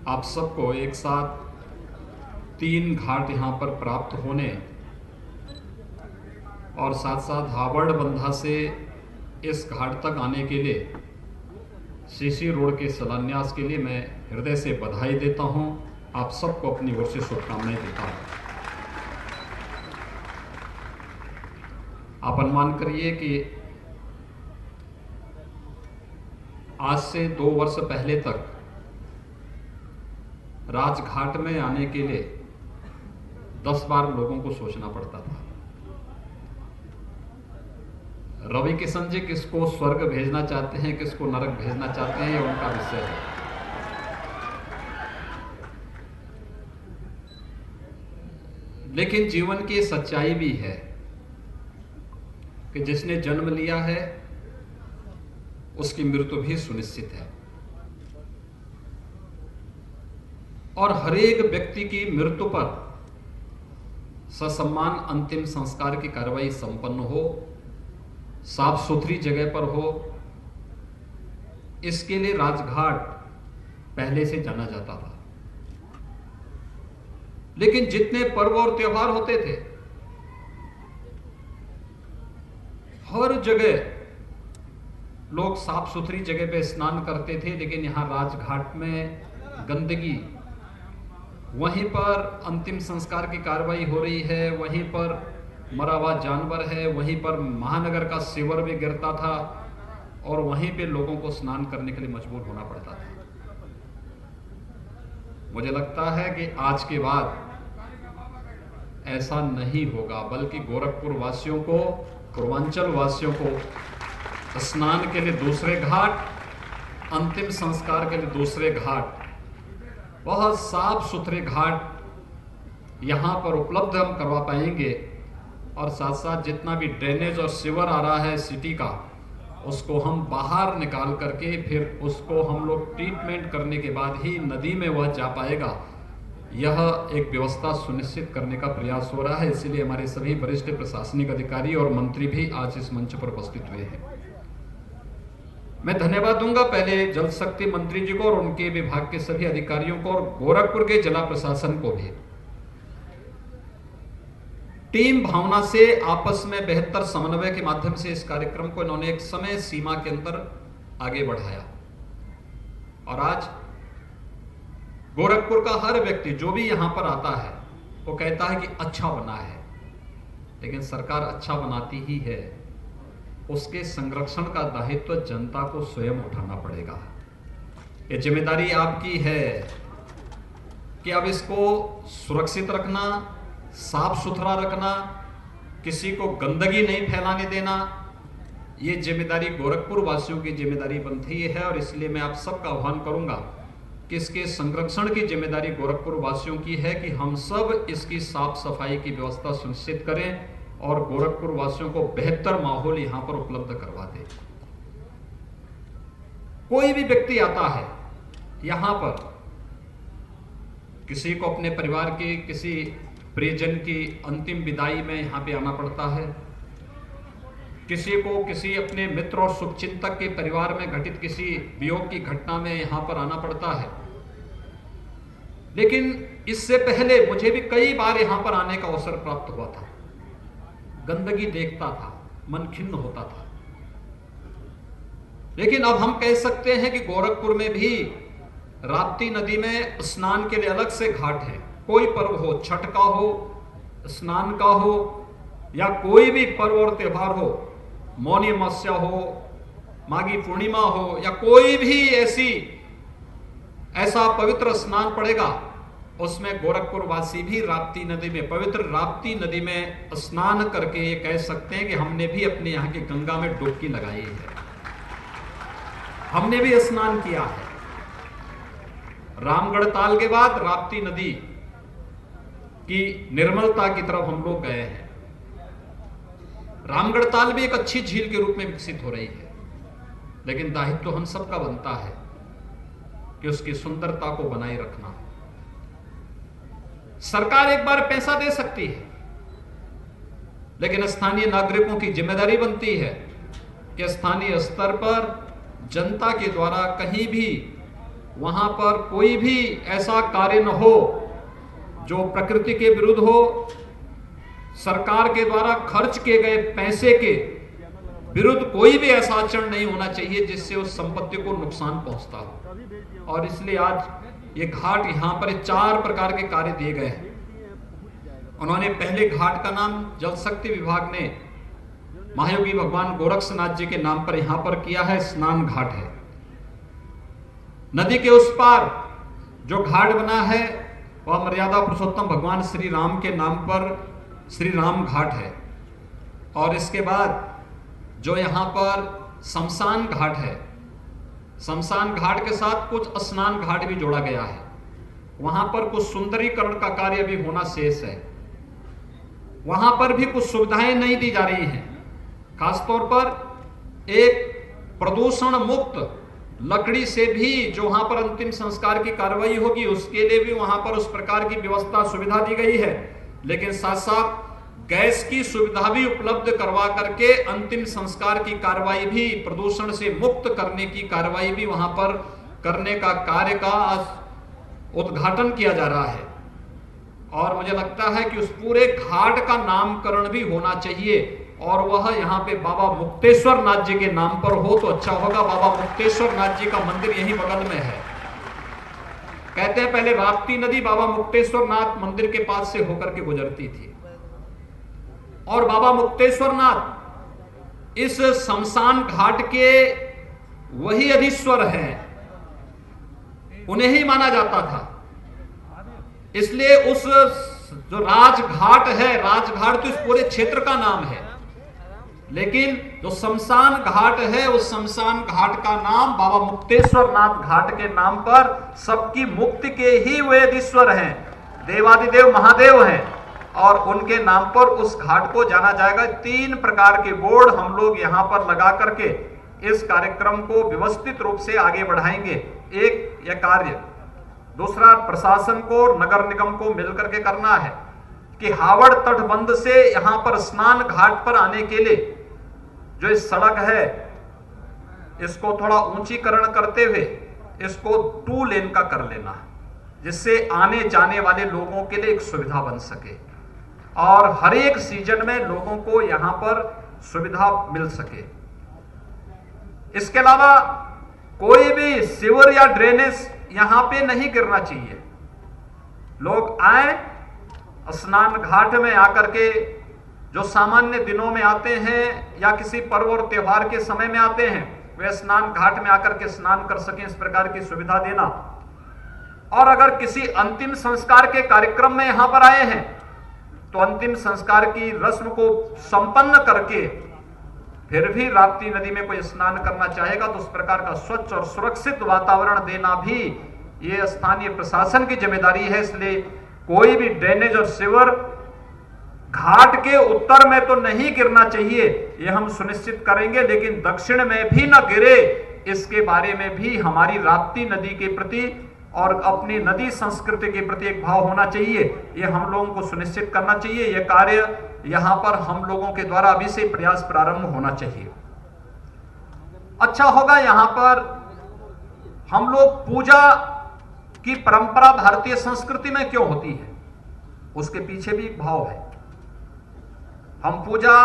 आप सबको एक साथ 3 घाट यहाँ पर प्राप्त होने और साथ साथ हावड़ बंधा से इस घाट तक आने के लिए सीसी रोड के शिलान्यास के लिए मैं हृदय से बधाई देता हूँ। आप सबको अपनी ओर से शुभकामनाएं देता हूँ। आप अनुमान करिए कि आज से 2 वर्ष पहले तक राजघाट में आने के लिए 10 बार लोगों को सोचना पड़ता था। रवि किशन जी किसको स्वर्ग भेजना चाहते हैं, किसको नरक भेजना चाहते हैं, ये उनका विषय है। लेकिन जीवन की सच्चाई भी है कि जिसने जन्म लिया है उसकी मृत्यु भी सुनिश्चित है और हर एक व्यक्ति की मृत्यु पर ससम्मान अंतिम संस्कार की कार्रवाई संपन्न हो, साफ सुथरी जगह पर हो। इसके लिए राजघाट पहले से जाना जाता था। लेकिन जितने पर्व और त्योहार होते थे हर जगह लोग साफ सुथरी जगह पे स्नान करते थे, लेकिन यहां राजघाट में गंदगी, वहीं पर अंतिम संस्कार की कार्रवाई हो रही है, वहीं पर मरा हुआ जानवर है, वहीं पर महानगर का सीवर भी गिरता था और वहीं पे लोगों को स्नान करने के लिए मजबूर होना पड़ता था। मुझे लगता है कि आज के बाद ऐसा नहीं होगा, बल्कि गोरखपुर वासियों को, पूर्वांचल वासियों को स्नान के लिए दूसरे घाट, अंतिम संस्कार के लिए दूसरे घाट, बहुत साफ सुथरे घाट यहां पर उपलब्ध हम करवा पाएंगे। और साथ साथ जितना भी ड्रेनेज और सीवर आ रहा है सिटी का, उसको हम बाहर निकाल करके फिर उसको हम लोग ट्रीटमेंट करने के बाद ही नदी में वह जा पाएगा। यह एक व्यवस्था सुनिश्चित करने का प्रयास हो रहा है। इसलिए हमारे सभी वरिष्ठ प्रशासनिक अधिकारी और मंत्री भी आज इस मंच पर उपस्थित हुए हैं। मैं धन्यवाद दूंगा पहले जल शक्ति मंत्री जी को और उनके विभाग के सभी अधिकारियों को और गोरखपुर के जिला प्रशासन को भी। टीम भावना से आपस में बेहतर समन्वय के माध्यम से इस कार्यक्रम को इन्होंने एक समय सीमा के अंदर आगे बढ़ाया और आज गोरखपुर का हर व्यक्ति जो भी यहां पर आता है वो कहता है कि अच्छा बना है। लेकिन सरकार अच्छा बनाती ही है, उसके संरक्षण का दायित्व जनता को स्वयं उठाना पड़ेगा। ये जिम्मेदारी आपकी है कि अब इसको सुरक्षित रखना, साफ सुथरा रखना, किसी को गंदगी नहीं फैलाने देना। ये जिम्मेदारी गोरखपुर वासियों की जिम्मेदारी बनती है और इसलिए मैं आप सबका आह्वान करूंगा कि इसके संरक्षण की जिम्मेदारी गोरखपुर वासियों की है कि हम सब इसकी साफ सफाई की व्यवस्था सुनिश्चित करें और गोरखपुर वासियों को बेहतर माहौल यहां पर उपलब्ध करवा दें। कोई भी व्यक्ति आता है यहां पर, किसी को अपने परिवार के किसी प्रियजन की अंतिम विदाई में यहां पे आना पड़ता है, किसी को किसी अपने मित्र और शुभचिंतक के परिवार में घटित किसी वियोग की घटना में यहां पर आना पड़ता है। लेकिन इससे पहले मुझे भी कई बार यहां पर आने का अवसर प्राप्त हुआ था। गंदगी देखता था, मन खिन्न होता था। लेकिन अब हम कह सकते हैं कि गोरखपुर में भी राप्ती नदी में स्नान के लिए अलग से घाट है। कोई पर्व हो, छठ का हो, स्नान का हो या कोई भी पर्व और त्योहार हो, मौनी अमावस्या हो, माघी पूर्णिमा हो या कोई भी ऐसा पवित्र स्नान पड़ेगा, उसमें गोरखपुर वासी भी राप्ती नदी में, पवित्र राप्ती नदी में स्नान करके ये कह सकते हैं कि हमने भी अपने यहाँ की गंगा में डुबकी लगाई है, हमने भी स्नान किया है। रामगढ़ ताल के बाद राप्ती नदी की निर्मलता की तरफ हम लोग गए हैं। रामगढ़ ताल भी एक अच्छी झील के रूप में विकसित हो रही है, लेकिन दायित्व तो हम सबका बनता है कि उसकी सुंदरता को बनाए रखना। सरकार एक बार पैसा दे सकती है, लेकिन स्थानीय नागरिकों की जिम्मेदारी बनती है कि स्थानीय स्तर पर जनता के द्वारा कहीं भी वहां पर कोई भी ऐसा कार्य न हो जो प्रकृति के विरुद्ध हो, सरकार के द्वारा खर्च किए गए पैसे के विरुद्ध कोई भी ऐसा आचरण नहीं होना चाहिए जिससे उस संपत्ति को नुकसान पहुंचता हो। और इसलिए आज ये घाट यहां पर 4 प्रकार के कार्य दिए गए हैं। उन्होंने पहले घाट का नाम जल शक्ति विभाग ने महायोगी भगवान गोरक्षनाथ जी के नाम पर यहां पर किया है, स्नान घाट है। नदी के उस पार जो घाट बना है वह मर्यादा पुरुषोत्तम भगवान श्री राम के नाम पर श्री राम घाट है। और इसके बाद जो यहाँ पर शमशान घाट है, शमशान घाट के साथ कुछ स्नान घाट भी जोड़ा गया है। वहां पर कुछ सुंदरीकरण का कार्य भी होना शेष है। वहां पर भी कुछ सुविधाएं नहीं दी जा रही हैं। खासतौर पर एक प्रदूषण मुक्त लकड़ी से भी जो वहां पर अंतिम संस्कार की कार्रवाई होगी उसके लिए भी वहां पर उस प्रकार की व्यवस्था सुविधा दी गई है। लेकिन साथ साथ गैस की सुविधा भी उपलब्ध करवा करके अंतिम संस्कार की कार्रवाई भी, प्रदूषण से मुक्त करने की कार्रवाई भी वहां पर करने का कार्य का उद्घाटन किया जा रहा है। और मुझे लगता है कि उस पूरे घाट का नामकरण भी होना चाहिए और वह यहाँ पे बाबा मुक्तेश्वर नाथ जी के नाम पर हो तो अच्छा होगा। बाबा मुक्तेश्वर नाथ जी का मंदिर यही बगल में है। कहते हैं पहले राप्ती नदी बाबा मुक्तेश्वर नाथ मंदिर के पास से होकर के गुजरती थी और बाबा मुक्तेश्वर नाथ इस शमशान घाट के वही अधीश्वर हैं, उन्हें ही माना जाता था। इसलिए उस जो राजघाट है, राजघाट तो इस पूरे क्षेत्र का नाम है, लेकिन जो शमशान घाट है उस शमशान घाट का नाम बाबा मुक्तेश्वर नाथ घाट के नाम पर सबकी मुक्ति के ही वे अधीश्वर हैं, देवादिदेव महादेव हैं और उनके नाम पर उस घाट को जाना जाएगा। 3 प्रकार के बोर्ड हम लोग यहां पर लगा करके इस कार्यक्रम को व्यवस्थित रूप से आगे बढ़ाएंगे। एक यह कार्य, दूसरा प्रशासन को, नगर निगम को मिलकर के करना है कि हावड़ तटबंध से यहां पर स्नान घाट पर आने के लिए जो इस सड़क है इसको थोड़ा ऊंचीकरण करते हुए इसको 2 लेन का कर लेना, जिससे आने जाने वाले लोगों के लिए एक सुविधा बन सके और हर एक सीजन में लोगों को यहां पर सुविधा मिल सके। इसके अलावा कोई भी सीवर या ड्रेनेज यहां पे नहीं गिरना चाहिए। लोग आए स्नान घाट में आकर के, जो सामान्य दिनों में आते हैं या किसी पर्व और त्योहार के समय में आते हैं, वे स्नान घाट में आकर के स्नान कर सकें, इस प्रकार की सुविधा देना। और अगर किसी अंतिम संस्कार के कार्यक्रम में यहां पर आए हैं तो अंतिम संस्कार की रस्म को संपन्न करके फिर भी राप्ती नदी में कोई स्नान करना चाहेगा तो उस प्रकार का स्वच्छ और सुरक्षित वातावरण देना भी ये स्थानीय प्रशासन की जिम्मेदारी है। इसलिए कोई भी ड्रेनेज और सीवर घाट के उत्तर में तो नहीं गिरना चाहिए, ये हम सुनिश्चित करेंगे, लेकिन दक्षिण में भी न गिरे इसके बारे में भी हमारी राप्ती नदी के प्रति और अपनी नदी संस्कृति के प्रति एक भाव होना चाहिए। ये हम लोगों को सुनिश्चित करना चाहिए। यह कार्य यहां पर हम लोगों के द्वारा अभी से प्रयास प्रारंभ होना चाहिए। अच्छा होगा यहां पर हम लोग पूजा की परंपरा भारतीय संस्कृति में क्यों होती है, उसके पीछे भी एक भाव है। हम पूजा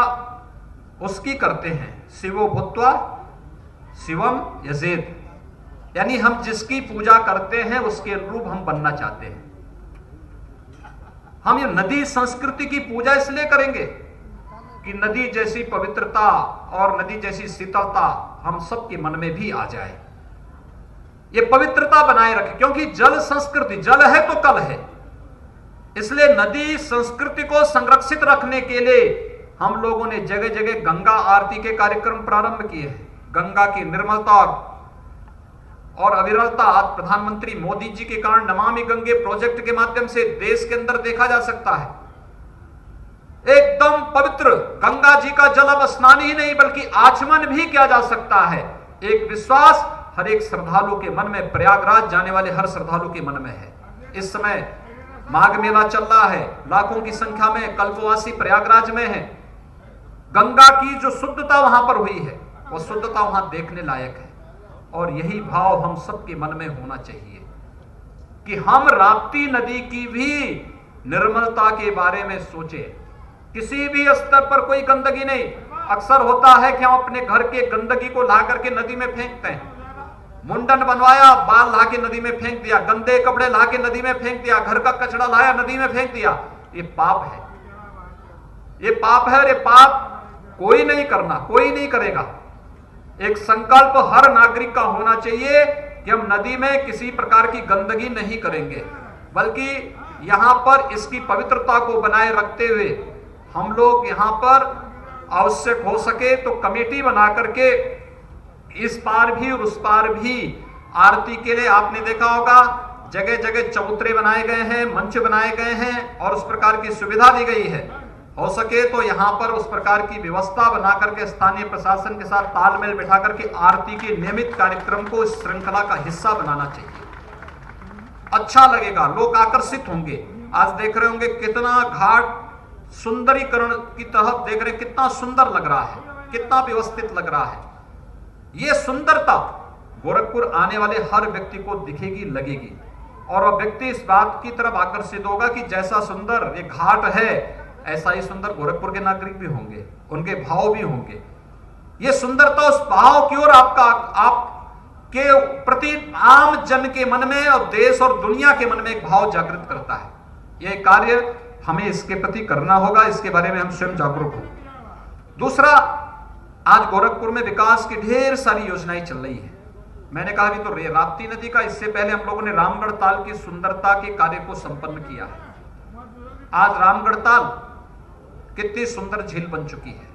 उसकी करते हैं, शिवो भूत्वा शिवम यजेत, यानी हम जिसकी पूजा करते हैं उसके अनुरूप हम बनना चाहते हैं। हम ये नदी संस्कृति की पूजा इसलिए करेंगे कि नदी जैसी पवित्रता और नदी जैसी शीतलता हम सबके मन में भी आ जाए, ये पवित्रता बनाए रखे, क्योंकि जल संस्कृति, जल है तो कल है। इसलिए नदी संस्कृति को संरक्षित रखने के लिए हम लोगों ने जगह जगह गंगा आरती के कार्यक्रम प्रारंभ किए हैं। गंगा की निर्मलता और अविरलता आज प्रधानमंत्री मोदी जी के कारण नमामि गंगे प्रोजेक्ट के माध्यम से देश के अंदर देखा जा सकता है। एकदम पवित्र गंगा जी का जल अब स्नान ही नहीं बल्कि आचमन भी किया जा सकता है। एक विश्वास हर एक श्रद्धालु के मन में, प्रयागराज जाने वाले हर श्रद्धालु के मन में है। इस समय माघ मेला चल रहा है, लाखों की संख्या में कल्पवासी प्रयागराज में है। गंगा की जो शुद्धता वहां पर हुई है वो शुद्धता वहां देखने लायक है और यही भाव हम सबके मन में होना चाहिए कि हम राप्ती नदी की भी निर्मलता के बारे में सोचें। किसी भी स्तर पर कोई गंदगी नहीं। अक्सर होता है कि हम अपने घर के गंदगी को ला करके नदी में फेंकते हैं। मुंडन बनवाया, बाल ला के नदी में फेंक दिया, गंदे कपड़े ला के नदी में फेंक दिया, घर का कचरा लाया नदी में फेंक दिया। ये पाप है, ये पाप है। और ये पाप कोई नहीं करना, कोई नहीं करेगा। एक संकल्प हर नागरिक का होना चाहिए कि हम नदी में किसी प्रकार की गंदगी नहीं करेंगे, बल्कि यहां पर इसकी पवित्रता को बनाए रखते हुए हम लोग यहां पर आवश्यक हो सके तो कमेटी बना करके इस पार भी और उस पार भी आरती के लिए, आपने देखा होगा जगह जगह चबूतरे बनाए गए हैं, मंच बनाए गए हैं और उस प्रकार की सुविधा दी गई है। हो सके तो यहां पर उस प्रकार की व्यवस्था बना करके स्थानीय प्रशासन के साथ तालमेल बिठा करके आरती के नियमित कार्यक्रम को इस श्रृंखला का हिस्सा बनाना चाहिए। अच्छा लगेगा, लोग आकर्षित होंगे। आज देख रहे होंगे कितना घाट सुंदरीकरण की तरफ देख रहे, कितना सुंदर लग रहा है, कितना व्यवस्थित लग रहा है। यह सुंदरता गोरखपुर आने वाले हर व्यक्ति को दिखेगी, लगेगी, और वह व्यक्ति इस बात की तरफ आकर्षित होगा कि जैसा सुंदर ये घाट है ऐसा ही सुंदर गोरखपुर के नागरिक भी होंगे, उनके भाव भी होंगे। ये सुंदरता उस भाव की ओर आपके प्रति आम जन के मन में और देश और दुनिया के मन में एक भाव जागृत करता है। यह कार्य हमें इसके प्रति करना होगा, इसके बारे में हम स्वयं जागरूक हों। दूसरा, आज गोरखपुर में विकास की ढेर सारी योजनाएं चल रही है। मैंने कहा अभी तो राप्ती नदी का, इससे पहले हम लोगों ने रामगढ़ ताल की सुंदरता के कार्य को संपन्न किया है। आज रामगढ़ ताल कितनी सुंदर झील बन चुकी है।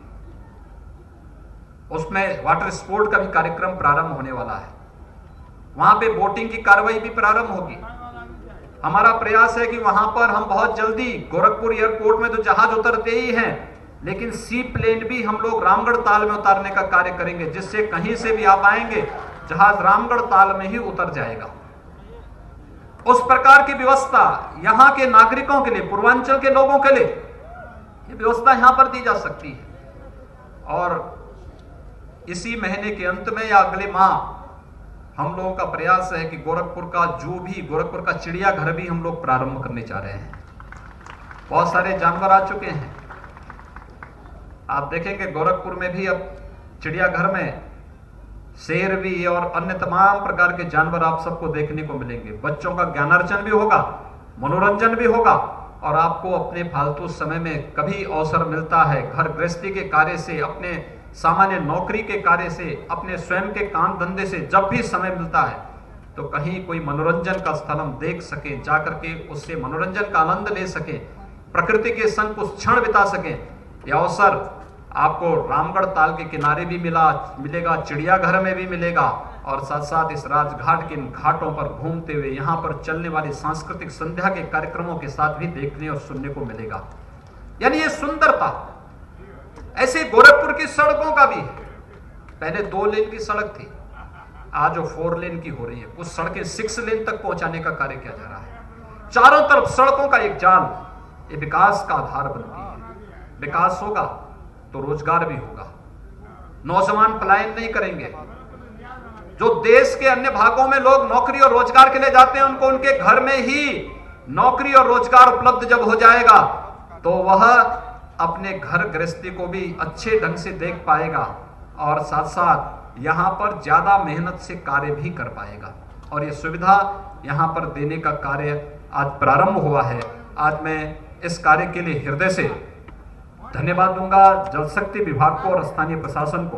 उसमें वाटर स्पोर्ट का भी कार्यक्रम प्रारंभ होने वाला है। वहां पे बोटिंग की कार्रवाई भी प्रारंभ होगी। हमारा प्रयास है कि वहां पर हम बहुत जल्दी, गोरखपुर एयरपोर्ट में तो जहाज उतरते ही हैं, लेकिन सी प्लेन भी हम लोग रामगढ़ ताल में उतारने का कार्य करेंगे, जिससे कहीं से भी आप आएंगे जहाज रामगढ़ ताल में ही उतर जाएगा। उस प्रकार की व्यवस्था यहां के नागरिकों के लिए, पूर्वांचल के लोगों के लिए ये व्यवस्था यहां पर दी जा सकती है। और इसी महीने के अंत में या अगले माह हम लोगों का प्रयास है कि गोरखपुर का जो भी, गोरखपुर का चिड़ियाघर भी हम लोग प्रारंभ करने जा रहे हैं। बहुत सारे जानवर आ चुके हैं। आप देखेंगे गोरखपुर में भी अब चिड़ियाघर में शेर भी और अन्य तमाम प्रकार के जानवर आप सबको देखने को मिलेंगे। बच्चों का ज्ञानार्जन भी होगा, मनोरंजन भी होगा, और आपको अपने फालतू समय में कभी अवसर मिलता है, घर गृहस्थी के कार्य से, अपने सामान्य नौकरी के कार्य से, अपने स्वयं के काम धंधे से जब भी समय मिलता है तो कहीं कोई मनोरंजन का स्थल हम देख सकें, जाकर के उससे मनोरंजन का आनंद ले सकें, प्रकृति के संग कुछ क्षण बिता सकें। यह अवसर आपको रामगढ़ ताल के किनारे भी मिलेगा, चिड़ियाघर में भी मिलेगा, और साथ साथ इस राजघाट के घाटों पर घूमते हुए यहाँ पर चलने वाली सांस्कृतिक संध्या के कार्यक्रमों के साथ भी देखने और सुनने को मिलेगा। यानी ये सुंदरता ऐसे गोरखपुर की सड़कों का भी है। पहले 2 लेन की सड़क थी, आज वो 4 लेन की हो रही है। कुछ सड़कें 6 लेन तक पहुंचाने का कार्य किया जा रहा है। चारों तरफ सड़कों का एक जाल, ये विकास का आधार बनती है। विकास होगा तो रोजगार भी होगा, नौजवान पलायन नहीं करेंगे। जो देश के अन्य भागों में लोग नौकरी और रोजगार के लिए जाते हैं, उनको उनके घर में ही नौकरी और रोजगार उपलब्ध जब हो जाएगा तो वह अपने घर गृहस्थी को भी अच्छे ढंग से देख पाएगा, और साथ साथ यहाँ पर ज्यादा मेहनत से कार्य भी कर पाएगा। और ये सुविधा यहाँ पर देने का कार्य आज प्रारंभ हुआ है। आज मैं इस कार्य के लिए हृदय से धन्यवाद दूंगा जल शक्ति विभाग को और स्थानीय प्रशासन को,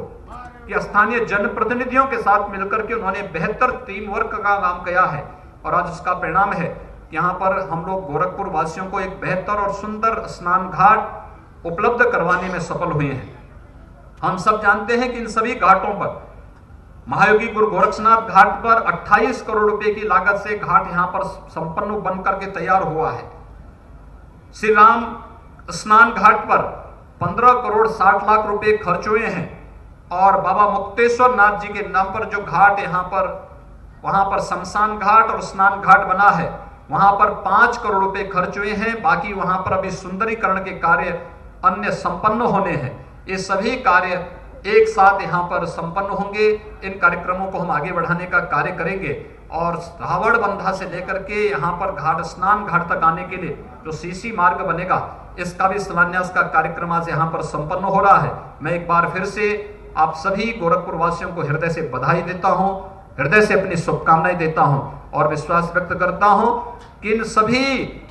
कि स्थानीय जनप्रतिनिधियों के साथ मिलकर के उन्होंने बेहतर टीम वर्क का काम किया है, और आज उसका परिणाम है यहाँ पर हम लोग गोरखपुर वासियों को एक बेहतर और सुंदर स्नान घाट उपलब्ध करवाने में सफल हुए हैं। हम सब जानते हैं कि इन सभी घाटों पर, महायोगी गुरु गोरक्षनाथ घाट पर 28 करोड़ रुपए की लागत से घाट यहां पर संपन्न बनकर के तैयार हुआ है। श्री राम स्नान घाट पर 15 करोड़ 60 लाख रुपए खर्च हुए हैं, और बाबा मुक्तेश्वर नाथ जी के नाम पर जो घाट यहाँ पर, वहां पर शमशान घाट और स्नान घाट बना है, वहां पर 5 करोड़ रुपए खर्च हुए हैं। बाकी वहां पर अभी सुंदरीकरण के कार्य अन्य संपन्न होने हैं। ये सभी कार्य एक साथ यहाँ पर संपन्न होंगे। इन कार्यक्रमों को हम आगे बढ़ाने का कार्य करेंगे और रावण बंधा से लेकर के यहाँ पर घाट स्नान घाट तक आने के लिए जो सीसी मार्ग बनेगा, इसका भी शिलान्यास का कार्यक्रम आज यहाँ पर संपन्न हो रहा है। मैं एक बार फिर से आप सभी गोरखपुर वासियों को हृदय से बधाई देता हूँ, हृदय से अपनी शुभकामनाएं देता हूं और विश्वास व्यक्त करता हूं कि इन सभी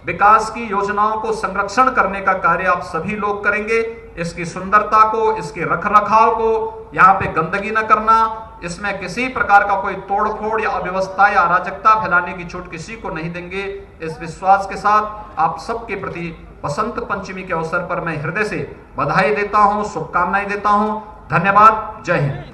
विकास की योजनाओं को संरक्षण करने का कार्य आप सभी लोग करेंगे। इसकी सुंदरता को, इसके रखरखाव को, यहाँ पे गंदगी न करना, इसमें किसी प्रकार का कोई तोड़फोड़ या अव्यवस्था या अराजकता फैलाने की छूट किसी को नहीं देंगे। इस विश्वास के साथ आप सबके प्रति बसंत पंचमी के अवसर पर मैं हृदय से बधाई देता हूं, शुभकामनाएं देता हूं। धन्यवाद। जय हिंद।